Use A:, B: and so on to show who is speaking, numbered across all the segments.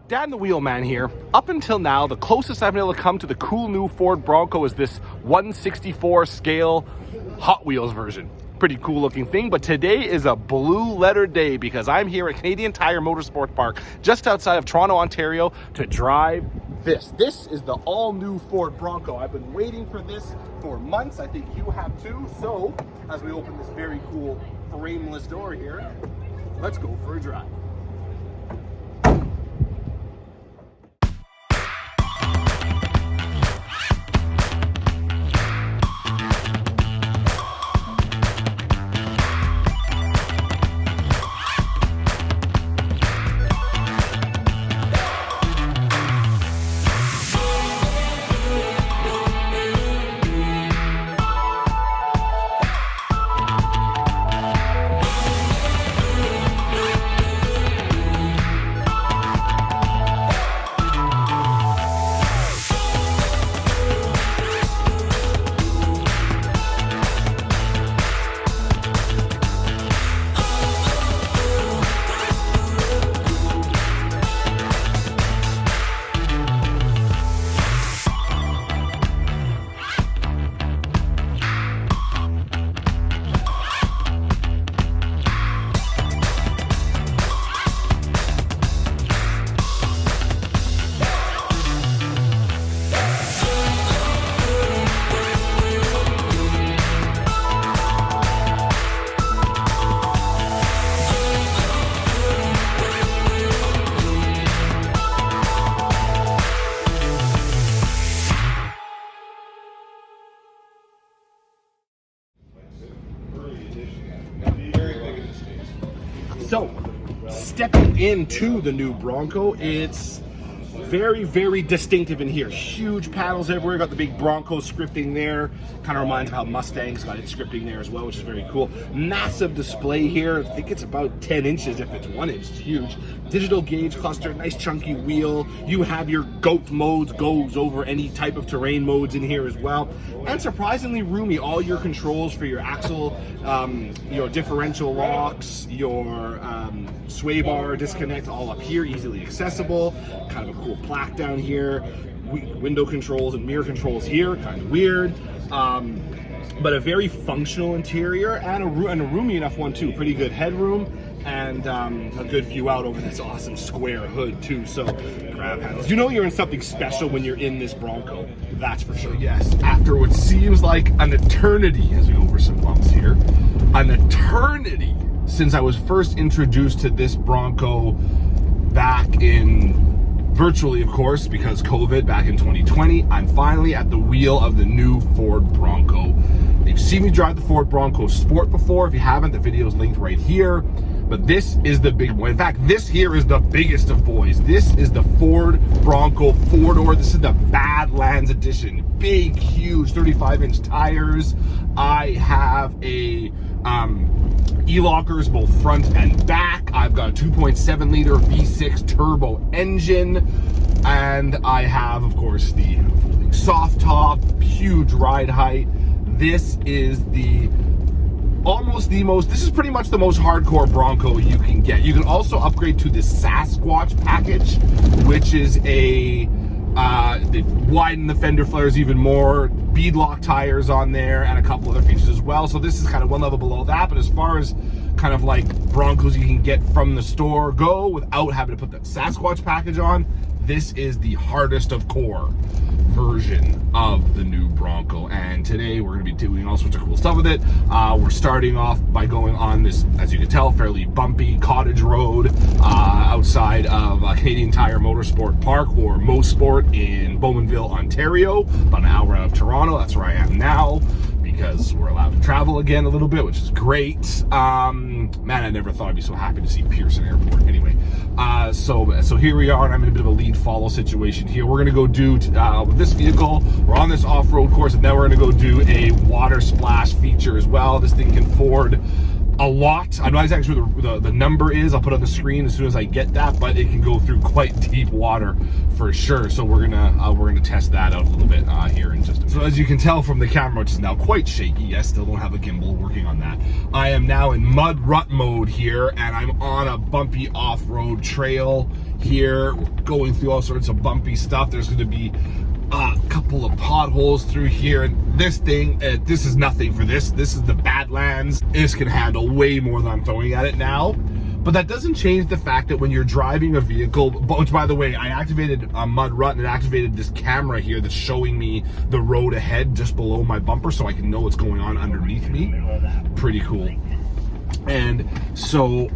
A: Dan the Wheelman here. Up until now, the closest I've been able to come to the cool new Ford Bronco is this 1/64 scale Hot Wheels version. Pretty cool looking thing, but today is a blue letter day because I'm here at Canadian Tire Motorsport Park just outside of Toronto, Ontario to drive this. This is the all new Ford Bronco. I've been waiting for this for months. I think you have too. So as we open this very cool frameless door here, let's go for a drive. So, stepping into the new Bronco, it's very, very distinctive in here. Huge panels everywhere. Got the big Bronco scripting there. Kind of reminds me how Mustang's got its scripting there as well, which is very cool. Massive display here. I think it's about 10 inches if it's 1 inch. It's huge. Digital gauge cluster, nice chunky wheel. You have your GOAT modes, goes over any type of terrain modes in here as well. And surprisingly roomy. All your controls for your axle, your differential locks, your sway bar disconnect, all up here, easily accessible. Kind of a cool plaque down here. Window controls and mirror controls here, kind of weird. But a very functional interior and a roomy enough one too. Pretty good headroom and a good view out over this awesome square hood too. So grab handles. You know you're in something special when you're in this Bronco. That's for sure. Yes, after what seems like an eternity, as we go over some bumps here, an eternity since I was first introduced to this Bronco back in virtually, of course, because COVID back in 2020, I'm finally at the wheel of the new Ford Bronco. You've seen me drive the Ford Bronco Sport before. If you haven't, the video is linked right here. But this is the big one. In fact, this here is the biggest of boys. This is the Ford Bronco four-door. This is the Badlands edition. Big, huge 35-inch tires. I have a e-lockers both front and back. I've got a 2.7 liter V6 turbo engine, and I have, of course, the folding soft top, huge ride height. This is this is pretty much the most hardcore Bronco you can get. You can also upgrade to the Sasquatch package, which is they widen the fender flares even more, beadlock tires on there, and a couple other features as well. So this is kind of one level below that, but as far as kind of like Broncos you can get from the store go without having to put the Sasquatch package on, this is the hardest of core version of the new Bronco. And today we're going to be doing all sorts of cool stuff with it. We're starting off by going on this, as you can tell, fairly bumpy cottage road outside of Canadian Tire Motorsport Park, or Mosport, in Bowmanville, Ontario, about an hour out of Toronto. That's where I am now, because we're allowed to travel again a little bit, which is great. Man, I never thought I'd be so happy to see Pearson Airport. Anyway, so here we are, and I'm in a bit of a lead follow situation here. We're gonna go do with this vehicle, we're on this off-road course, and then we're gonna go do a water splash feature as well. This thing can ford a lot. I'm not exactly sure the number is. I'll put it on the screen as soon as I get that, but it can go through quite deep water for sure. So we're gonna test that out a little bit here in just a minute. So as you can tell from the camera, which is now quite shaky, yes, still don't have a gimbal, working on that. I am now in mud rut mode here, and I'm on a bumpy off-road trail here, going through all sorts of bumpy stuff. There's going to be a couple of potholes through here, and this thing, this is nothing for this. This is the Badlands. This can handle way more than I'm throwing at it now. But that doesn't change the fact that when you're driving a vehicle, which by the way, I activated a mud rut and it activated this camera here that's showing me the road ahead just below my bumper so I can know what's going on underneath me. Pretty cool. And so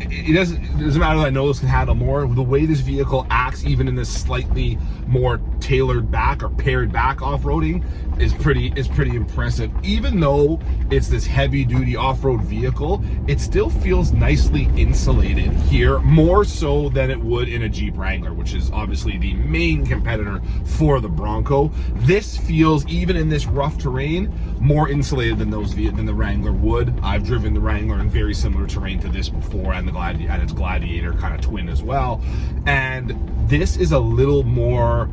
A: it doesn't matter that I know this can handle more. The way this vehicle acts, even in this slightly more tailored back or pared back off-roading, is pretty impressive. Even though it's this heavy duty off-road vehicle, it still feels nicely insulated here, more so than it would in a Jeep Wrangler, which is obviously the main competitor for the Bronco. This feels, even in this rough terrain, more insulated than the Wrangler would. I've driven the Wrangler in very similar terrain to this before, and its Gladiator kind of twin as well. And this is a little more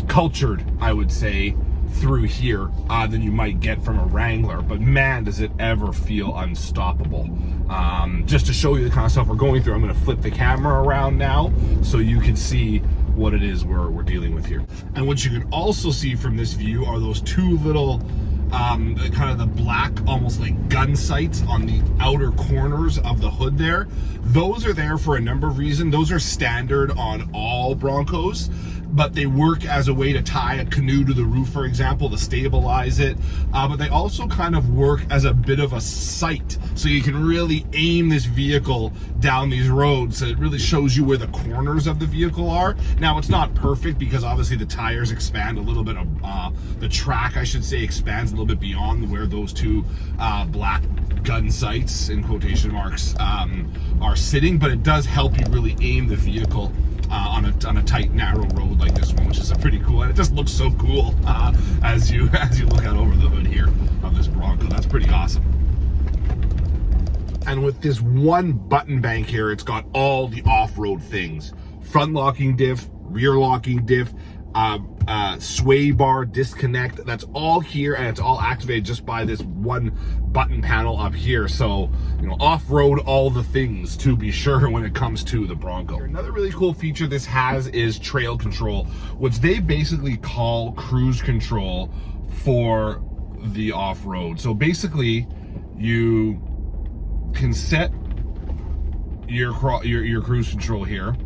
A: cultured, I would say, through here than you might get from a Wrangler. But man, does it ever feel unstoppable. Just to show you the kind of stuff we're going through, I'm going to flip the camera around now so you can see what it is we're dealing with here. And what you can also see from this view are those two little kind of the black, almost like gun sights on the outer corners of the hood there. Those are there for a number of reasons. Those are standard on all Broncos, but they work as a way to tie a canoe to the roof, for example, to stabilize it. But they also kind of work as a bit of a sight, so you can really aim this vehicle down these roads. So it really shows you where the corners of the vehicle are. Now, it's not perfect because obviously the tires expand a little bit. The track, I should say, expands a little bit beyond where those two black gun sights, in quotation marks, are sitting. But it does help you really aim the vehicle on a tight, narrow road like this one, which is pretty cool, and it just looks so cool as you look out over the hood here of this Bronco. That's pretty awesome. And with this one button bank here, it's got all the off-road things: front locking diff, rear locking diff, sway bar disconnect. That's all here, and it's all activated just by this one button panel up here. So, you know, off-road all the things, to be sure, when it comes to the Bronco. Another really cool feature this has is trail control, which they basically call cruise control for the off-road. So basically, you can set your cruise control here.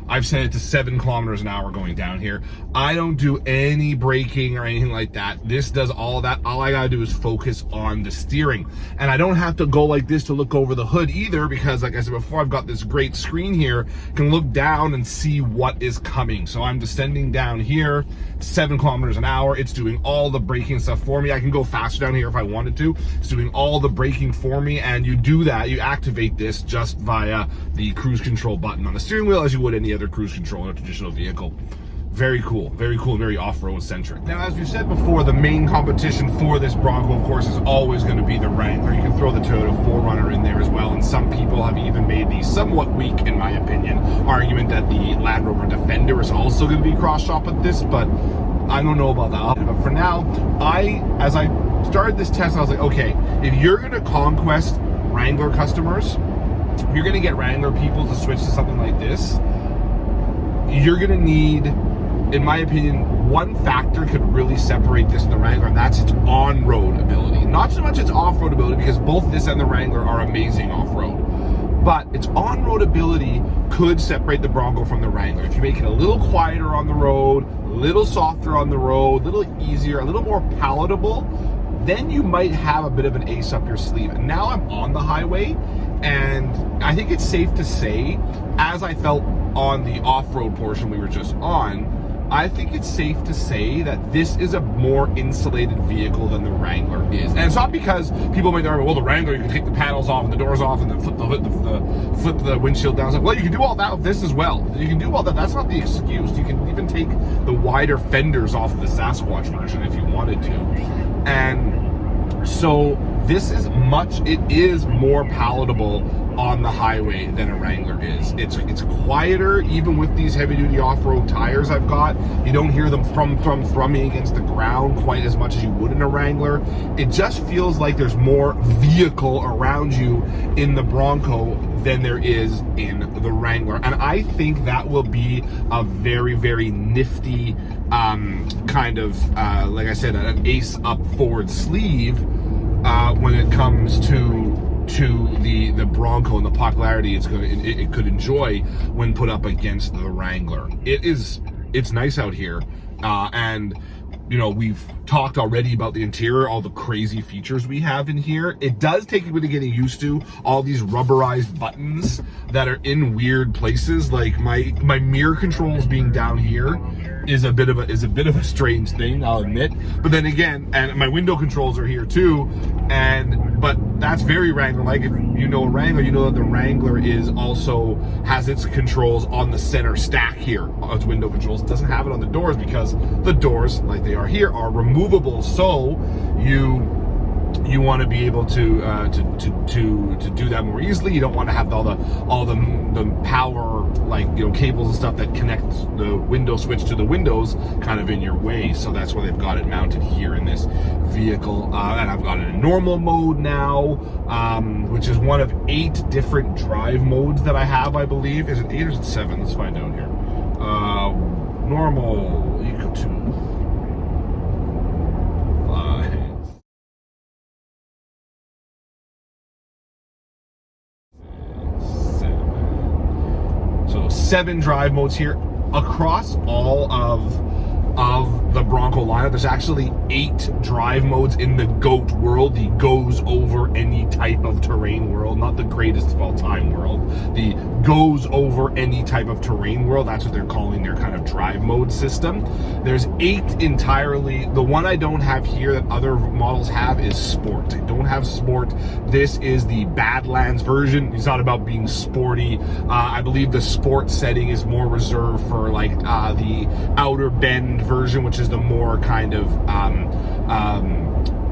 A: I've set it to 7 kilometers an hour going down here. I don't do any braking or anything like that. This does all of that. All I gotta do is focus on the steering. And I don't have to go like this to look over the hood either, because like I said before, I've got this great screen here, can look down and see what is coming. So I'm descending down here, 7 kilometers an hour. It's doing all the braking stuff for me. I can go faster down here if I wanted to. It's doing all the braking for me, and you do that, you activate this just via the cruise control button on the steering wheel, as you would any other cruise control in a traditional vehicle. Very cool, very off-road centric. Now, as we've said before, the main competition for this Bronco, of course, is always going to be the Wrangler. You can throw the Toyota 4Runner in there as well, and some people have even made the somewhat weak, in my opinion, argument that the Land Rover Defender is also going to be cross-shop with this, but I don't know about that. But for now, as I started this test, I was like, okay, if you're going to conquest Wrangler customers, if you're going to get Wrangler people to switch to something like this, you're going to need, in my opinion, one factor could really separate this from the Wrangler, and that's its on-road ability. Not so much its off-road ability, because both this and the Wrangler are amazing off-road. But its on-road ability could separate the Bronco from the Wrangler. If you make it a little quieter on the road, a little softer on the road, a little easier, a little more palatable, then you might have a bit of an ace up your sleeve. And now I'm on the highway, and I think it's safe to say, as I felt on the off-road portion we were just on, I think it's safe to say that this is a more insulated vehicle than the Wrangler is. And it's not because people might argue, well, the Wrangler, you can take the panels off and the doors off and then flip the hood, flip the windshield down. It's like, well, you can do all that with this as well. You can do all that. That's not the excuse. You can even take the wider fenders off of the Sasquatch version if you wanted to. And so this is it is more palatable on the highway than a Wrangler is. It's quieter, even with these heavy-duty off-road tires I've got. You don't hear them thrumming against the ground quite as much as you would in a Wrangler. It just feels like there's more vehicle around you in the Bronco than there is in the Wrangler. And I think that will be a very, very nifty kind of, like I said, an ace up forward sleeve when it comes to the Bronco and the popularity it could enjoy when put up against the Wrangler. It's nice out here, and you know, we've talked already about the interior, all the crazy features we have in here. It does take a bit of getting used to all these rubberized buttons that are in weird places. Like my mirror controls being down here is a bit of a strange thing, I'll admit. But then again, and my window controls are here too, but that's very Wrangler-like. If you know a Wrangler, you know that the Wrangler has its controls on the center stack here. Its window controls. It doesn't have it on the doors because the doors, like they are here, are removable. So you want to be able to do that more easily. You don't want to have all the power, like, you know, cables and stuff that connect the window switch to the windows kind of in your way. So that's why they've got it mounted here in this vehicle. And I've got it in normal mode now, which is one of 8 different drive modes that I have, I believe. Is it 8 or is it 7? Let's find out here. Normal, equal to 5. So 7 drive modes here across all of the Bronco lineup. There's actually 8 drive modes in the GOAT world, the goes over any type of terrain world, not the greatest of all time world, the goes over any type of terrain world. That's what they're calling their kind of drive mode system. There's 8 entirely. The one I don't have here that other models have is Sport. I don't have Sport. This is the Badlands version. It's not about being sporty. I believe the Sport setting is more reserved for like the Outer Bend version, which is the more kind of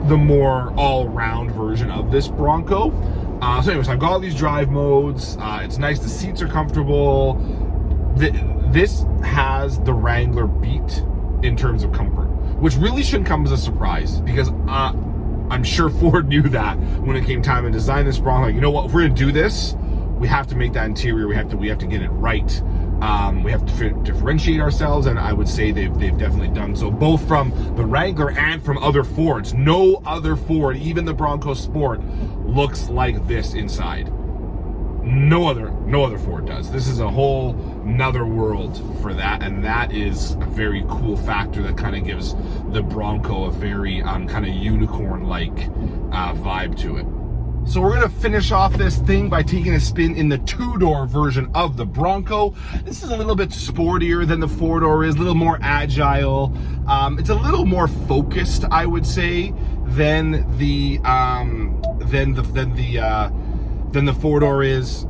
A: the more all-round version of this Bronco. So anyways, I've got all these drive modes. It's nice. The seats are comfortable. This has the Wrangler beat in terms of comfort, which really shouldn't come as a surprise because I'm sure Ford knew that when it came time to design this Bronco. Like, you know what? If we're gonna do this, we have to make that interior. We have to get it right. We have to differentiate ourselves, and I would say they've definitely done so, both from the Wrangler and from other Fords. No other Ford, even the Bronco Sport, looks like this inside. No other Ford does. This is a whole nother world for that, and that is a very cool factor that kind of gives the Bronco a very kind of unicorn-like vibe to it. So we're gonna finish off this thing by taking a spin in the 2-door version of the Bronco. This is a little bit sportier than the 4-door is, a little more agile. It's a little more focused, I would say, than the 4-door is.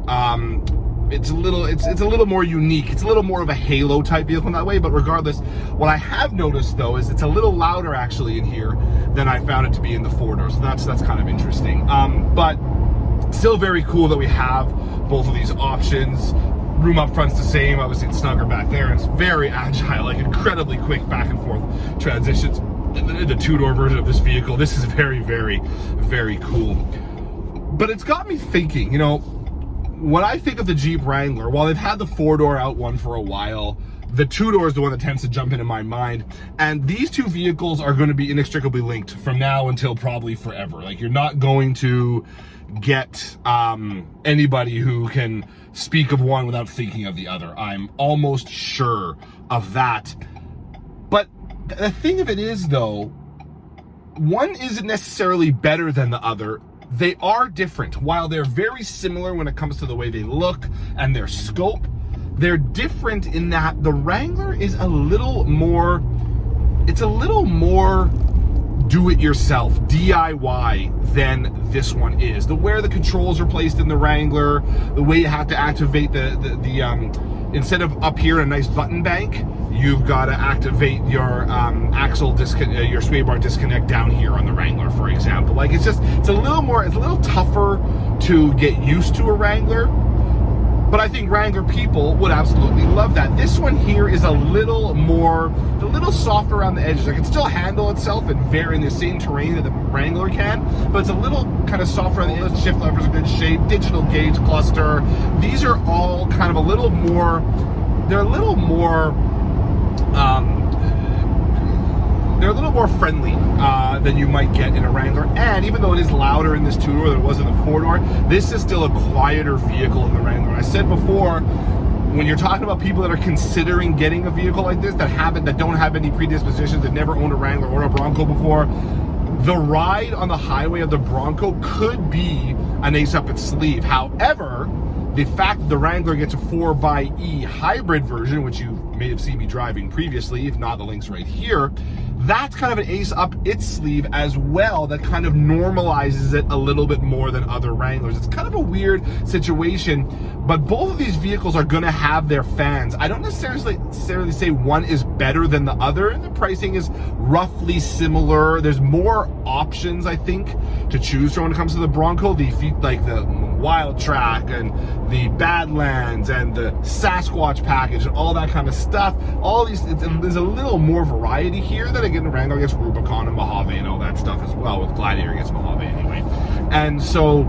A: It's a little more unique. It's a little more of a halo type vehicle in that way, but regardless, what I have noticed though is it's a little louder actually in here than I found it to be in the 4-door. So that's kind of interesting. But still very cool that we have both of these options. Room up front's the same. Obviously it's snugger back there. It's very agile, like incredibly quick back and forth transitions. The 2-door version of this vehicle, this is very, very, very cool. But it's got me thinking, you know, when I think of the Jeep Wrangler, while they've had the 4-door out one for a while, the 2-door is the one that tends to jump into my mind. And these two vehicles are going to be inextricably linked from now until probably forever. Like, you're not going to get anybody who can speak of one without thinking of the other. I'm almost sure of that. But the thing of it is, though, one isn't necessarily better than the other. They are different. While they're very similar when it comes to the way they look and their scope, they're different in that the Wrangler is a little more do-it-yourself, DIY, than this one is. Where the controls are placed in the Wrangler, the way you have to activate the instead of up here in a nice button bank, you've got to activate your your sway bar disconnect down here on the Wrangler, for example. Like, it's a little tougher to get used to a Wrangler. But I think Wrangler people would absolutely love that. This one here is a little softer around the edges. It can still handle itself and vary in the same terrain that the Wrangler can, but it's a little kind of softer on the edges. Shift levers are good shape, digital gauge cluster. These are all kind of a little more, they're a little more friendly than you might get in a Wrangler. And even though it is louder in this two-door than it was in the four-door, this is still a quieter vehicle in the Wrangler. I said before, when you're talking about people that are considering getting a vehicle like this, that don't have any predispositions, that never owned a Wrangler or a Bronco before, the ride on the highway of the Bronco could be an ace up its sleeve. However, the fact that the Wrangler gets a 4xe hybrid version, which you may have seen me driving previously, if not, the link's right here, that's kind of an ace up its sleeve as well, that kind of normalizes it a little bit more than other Wranglers. It's kind of a weird situation, but both of these vehicles are gonna have their fans. I don't necessarily say one is better than the other, and the pricing is roughly similar. There's more options, I think, to choose from when it comes to the Bronco. Like the Wild Track and the Badlands and the Sasquatch package and all that kind of stuff. All these, there's a little more variety here. Then again, the Wrangler gets Rubicon and Mojave and all that stuff as well. With Gladiator gets Mojave anyway, and so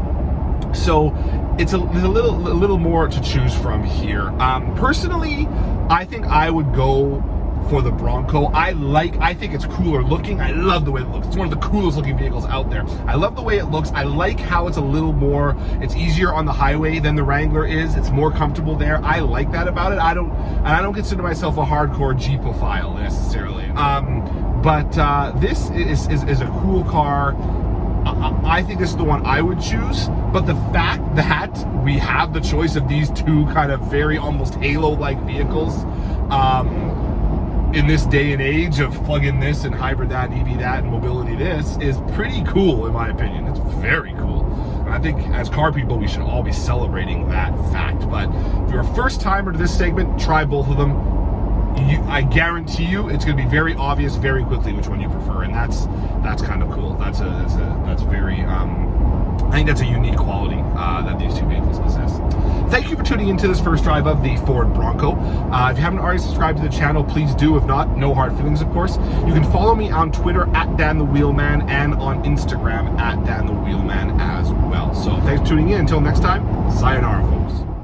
A: there's a little more to choose from here. Personally, I think I would go for the Bronco. I think it's cooler looking. I love the way it looks. It's one of the coolest looking vehicles out there. I love the way it looks. I like how it's a little more, it's easier on the highway than the Wrangler is. It's more comfortable there. I like that about it. I don't consider myself a hardcore Jeepophile necessarily. But this is a cool car. I think this is the one I would choose, but the fact that we have the choice of these two kind of very almost Halo-like vehicles, in this day and age of plug in this and hybrid that and EV that and mobility this, is pretty cool in my opinion. It's very cool. And I think as car people, we should all be celebrating that fact. But if you're a first timer to this segment, try both of them. I guarantee you it's going to be very obvious very quickly which one you prefer, and that's kind of cool. That's very I think that's a unique quality that these two vehicles possess. Thank you for tuning into this first drive of the Ford Bronco. If you haven't already subscribed to the channel, please do. If not, no hard feelings, of course. You can follow me on Twitter at Dan the Wheelman and on Instagram at Dan the Wheelman as well. So thanks for tuning in. Until next time, sayonara, folks.